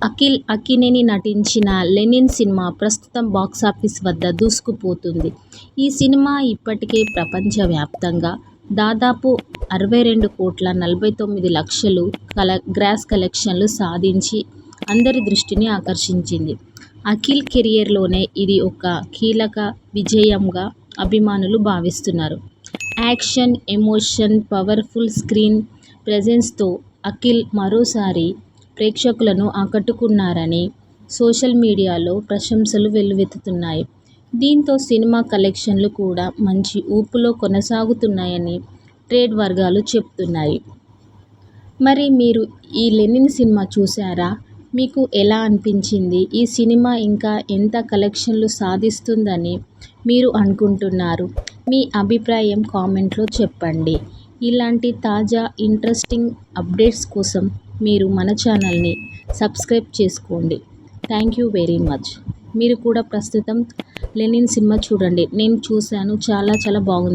అఖిల్ అక్కినేని నటించిన 'Lenin' cinema ప్రస్తుతం box office వద్ద దూసుకుపోతుంది. ఈ సినిమా ఇప్పటికే ప్రపంచవ్యాప్తంగా దాదాపు 62,49,00,000 గ్రాస్ కలెక్షన్లు సాధించి అందరి దృష్టిని ఆకర్షించింది. అఖిల్ కెరీర్లోనే ఇది ఒక కీలక విజయంగా అభిమానులు భావిస్తున్నారు. యాక్షన్, ఎమోషన్, పవర్ఫుల్ స్క్రీన్ ప్రెజెన్స్తో అఖిల్ మరోసారి ప్రేక్షకులను ఆకట్టుకున్నారని సోషల్ మీడియాలో ప్రశంసలు వెల్లువెత్తుతున్నాయి. దీంతో సినిమా కలెక్షన్లు కూడా మంచి ఊపులో కొనసాగుతున్నాయని ట్రేడ్ వర్గాలు చెబుతున్నాయి. మరి మీరు ఈ 'లెనిన్' సినిమా చూశారా? మీకు ఎలా అనిపించింది? ఈ సినిమా ఇంకా ఎంత కలెక్షన్లు సాధిస్తుందని మీరు అనుకుంటున్నారు? మీ అభిప్రాయం కామెంట్లో చెప్పండి. ఇలాంటి తాజా ఇంట్రెస్టింగ్ అప్డేట్స్ కోసం మీరు మన ఛానల్ని సబ్స్క్రైబ్ చేసుకోండి. Thank you very much. మీరు కూడా ప్రస్తుతం 'లెనిన్' సినిమా చూడండి. నేను చూశాను, చాలా బాగుంది.